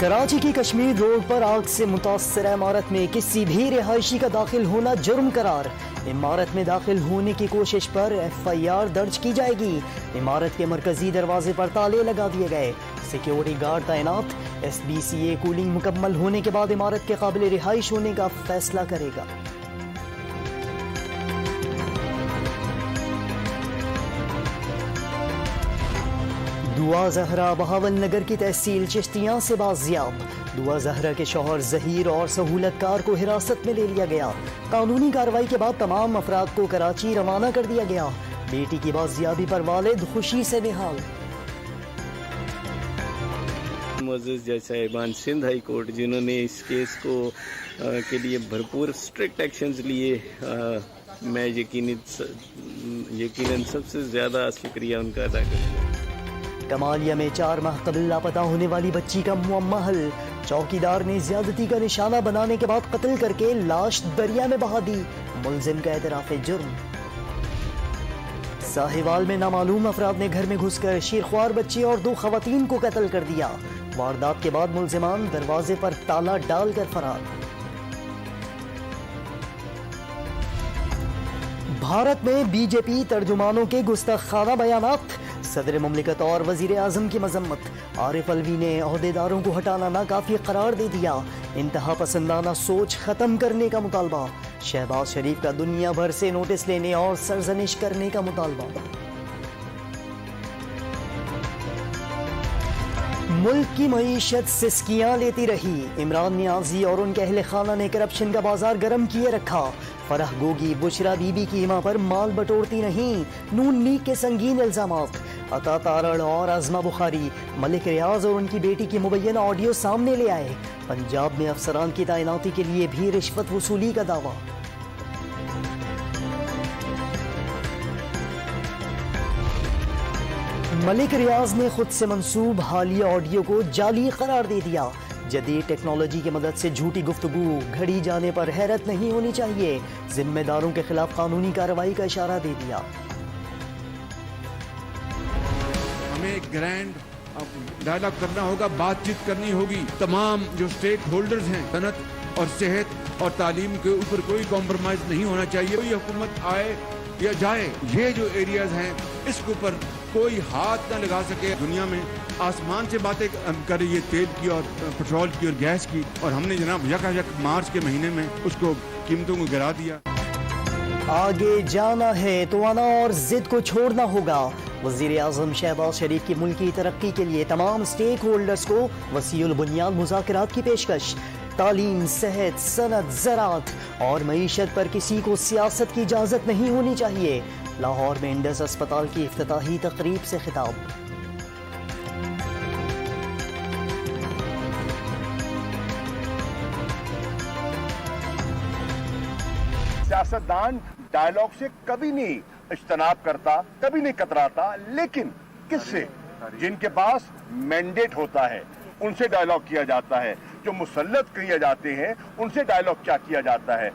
کراچی کی کشمیر روڈ پر آگ سے متاثرہ عمارت میں کسی بھی رہائشی کا داخل ہونا جرم قرار. عمارت میں داخل ہونے کی کوشش پر FIR درج کی جائے گی. عمارت کے مرکزی دروازے پر تالے لگا دیے گئے. سیکیورٹی گارڈ تعینات. SBCA کولنگ مکمل ہونے کے بعد عمارت کے قابل رہائش ہونے کا فیصلہ کرے گا. دعا زہرا بہاول نگر کی تحصیل چشتیاں سے بازیاب. دعا زہرا کے شوہر ظہیر اور سہولت کار کو حراست میں لے لیا گیا. قانونی کارروائی کے بعد تمام افراد کو کراچی روانہ کر دیا گیا. بیٹی کی بازیابی پر والد خوشی سے نہال. معزز جج صاحبان سندھ ہائی کورٹ جنہوں نے اس کیس کو کے لیے بھرپور اسٹرکٹ ایکشنز لیے، میں یقیناً سب سے زیادہ شکریہ ان کا ادا کرتا ہوں. کمالیہ میں 4 ماہ قبل لاپتہ ہونے والی بچی کا معمہ حل. چوکیدار نے زیادتی کا نشانہ بنانے کے بعد قتل کر کے لاش دریا میں بہا دی. ملزم کا اعتراف جرم. ساہیوال میں نامعلوم افراد نے گھر میں گھس کر شیرخوار بچے اور 2 خواتین کو قتل کر دیا. واردات کے بعد ملزمان دروازے پر تالا ڈال کر فرار. بھارت میں BJP ترجمانوں کے گستاخانہ بیانات. صدر مملکت اور وزیر اعظم کی مذمت. عارف الوی نے عہدیداروں کو ہٹانا ناکافی قرار دے دیا. انتہا پسندانہ سوچ ختم کرنے کا مطالبہ. شہباز شریف کا دنیا بھر سے نوٹس لینے اور سرزنش کرنے کا مطالبہ. ملک کی معیشت سسکیاں لیتی رہی. عمران نیازی اور ان کے اہل خانہ نے کرپشن کا بازار گرم کیے رکھا. فرح گوگی بشرا بی بی کی ماں پر مال بٹورتی نہیں. نون لیگ کے سنگین الزامات. عطا تارڑ اور عظمہ بخاری ملک ریاض اور ان کی بیٹی کی مبینہ آڈیو سامنے لے آئے. پنجاب میں افسران کی تعیناتی کے لیے بھی رشوت وصولی کا دعویٰ. ملک ریاض نے خود سے منسوب حالیہ آڈیو کو جعلی قرار دے دیا. جدید ٹیکنالوجی کی مدد سے جھوٹی گفتگو گھڑی جانے پر حیرت نہیں ہونی چاہیے. ذمہ داروں کے خلاف قانونی کارروائی کا اشارہ دے دیا. ہمیں گرینڈ ڈائلاگ کرنا ہوگا، بات چیت کرنی ہوگی. تمام جو اسٹیک ہولڈرز ہیں، صنعت اور صحت اور تعلیم کے اوپر کوئی کمپرومائز نہیں ہونا چاہیے. کوئی حکومت آئے یا جائے، یہ جو ایریاز ہیں اس کے اوپر کوئی ہاتھ نہ لگا سکے. دنیا میں آسمان سے باتیں کر رہی ہے تیل کی اور پٹرول کی اور گیس کی، اور ہم نے جناب یک مارچ کے مہینے میں اس کو قیمتوں کو گرا دیا. آگے جانا ہے تو آنا اور ضد کو چھوڑنا ہوگا. وزیر اعظم شہباز شریف کی ملکی ترقی کے لیے تمام اسٹیک ہولڈرز کو وسیع البنیاد مذاکرات کی پیشکش. تعلیم، صحت، صنعت، زراعت اور معیشت پر کسی کو سیاست کی اجازت نہیں ہونی چاہیے. لاہور میں انڈس اسپتال کی افتتاحی تقریب سے خطاب. سیاستدان ڈائلاگ سے کبھی نہیں اجتناب کرتا، کبھی نہیں کتراتا، لیکن کس سے؟ جن کے پاس مینڈیٹ ہوتا ہے ان سے ڈائلاگ کیا جاتا ہے. جو مسلط کیے جاتے ہیں ان سے ڈائلاگ کیا کیا جاتا ہے.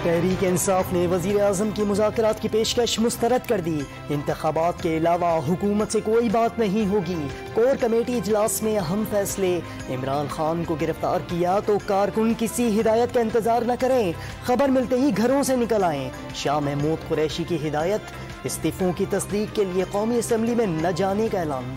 تحریک انصاف نے وزیر اعظم کی مذاکرات کی پیشکش مسترد کر دی. انتخابات کے علاوہ حکومت سے کوئی بات نہیں ہوگی. کور کمیٹی اجلاس میں اہم فیصلے. عمران خان کو گرفتار کیا تو کارکن کسی ہدایت کا انتظار نہ کریں، خبر ملتے ہی گھروں سے نکل آئیں. شاہ محمود قریشی کی ہدایت. استعفوں کی تصدیق کے لیے قومی اسمبلی میں نہ جانے کا اعلان.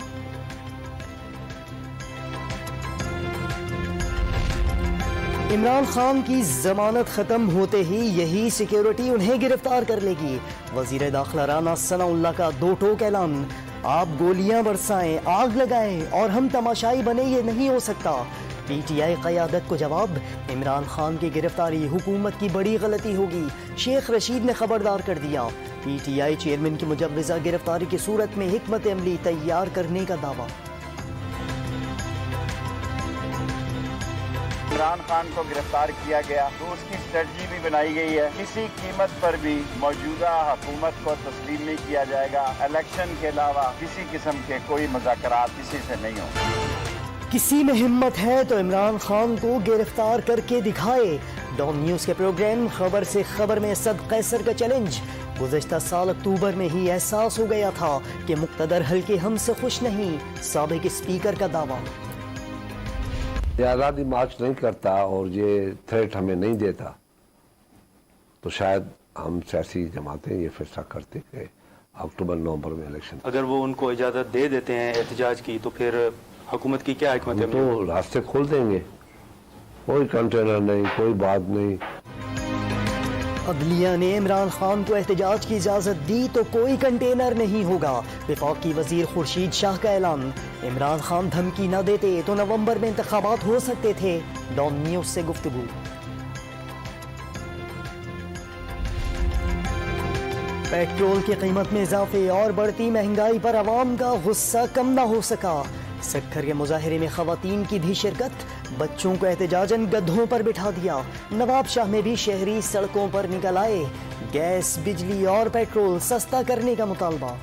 عمران خان کی ضمانت ختم ہوتے ہی یہی سیکیورٹی انہیں گرفتار کر لے گی. وزیر داخلہ رانا ثناء اللہ کا 2 ٹوک اعلان. آپ گولیاں برسائیں، آگ لگائیں اور ہم تماشائی بنے، یہ نہیں ہو سکتا. PTI قیادت کو جواب. عمران خان کی گرفتاری حکومت کی بڑی غلطی ہوگی. شیخ رشید نے خبردار کر دیا. PTI چیئرمین کی مجوزہ گرفتاری کی صورت میں حکمت عملی تیار کرنے کا دعویٰ. عمران خان کو گرفتار کیا گیا تو اس کی اسٹریٹجی بھی بنائی گئی ہے. کسی قیمت پر بھی موجودہ حکومت کو تسلیم نہیں کیا جائے گا. الیکشن کے علاوہ کسی قسم کے کوئی مذاکرات کسی سے نہیں ہوں. کسی میں ہمت ہے تو عمران خان کو گرفتار کر کے دکھائے. ڈان نیوز کے پروگرام خبر سے خبر میں اسد قیصر کا چیلنج. گزشتہ سال اکتوبر میں ہی احساس ہو گیا تھا کہ مقتدر حلقے ہم سے خوش نہیں. سابق اسپیکر کا دعویٰ. یہ آزادی مارچ نہیں کرتا اور یہ تھریٹ ہمیں نہیں دیتا تو شاید ہم سیاسی جماعتیں یہ فیصلہ کرتے کہ اکتوبر نومبر میں الیکشن. اگر وہ ان کو اجازت دے دیتے ہیں احتجاج کی تو پھر حکومت کی کیا حکمت عملی؟ تو راستے کھول دیں گے, کوئی کنٹینر نہیں, کوئی بات نہیں. عدلیہ نے عمران خان کو احتجاج کی اجازت دی تو کوئی کنٹینر نہیں ہوگا. وفاقی وزیر خورشید شاہ کا اعلان, عمران خان دھمکی نہ دیتے تو نومبر میں انتخابات ہو سکتے تھے. ڈان نیوز سے گفتگو. پیٹرول کی قیمت میں اضافے اور بڑھتی مہنگائی پر عوام کا غصہ کم نہ ہو سکا. سکھر کے مظاہرے میں خواتین کی بھی شرکت, بچوں کو احتجاجاً گدھوں پر بٹھا دیا. نواب شاہ میں بھی شہری سڑکوں پر نکل آئے, گیس, بجلی اور پیٹرول سستا کرنے کا مطالبہ.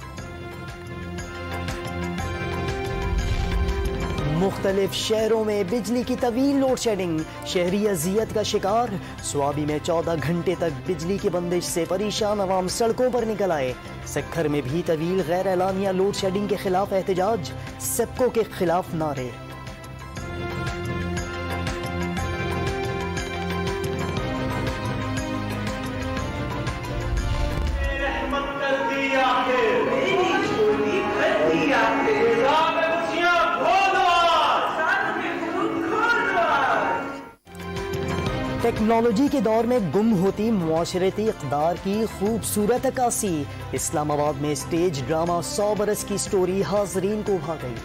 مختلف شہروں میں بجلی کی طویل لوڈ شیڈنگ, شہری اذیت کا شکار. سوابی میں 14 گھنٹے تک بجلی کی بندش سے پریشان عوام سڑکوں پر نکل آئے. سکھر میں بھی طویل غیر اعلانیہ لوڈ شیڈنگ کے خلاف احتجاج, سبکو کے خلاف نعرے. ٹیکنالوجی کے دور میں گم ہوتی معاشرتی اقدار کی خوبصورت عکاسی. اسلام آباد میں اسٹیج ڈرامہ 100 برس کی سٹوری حاضرین کو بھا گئی.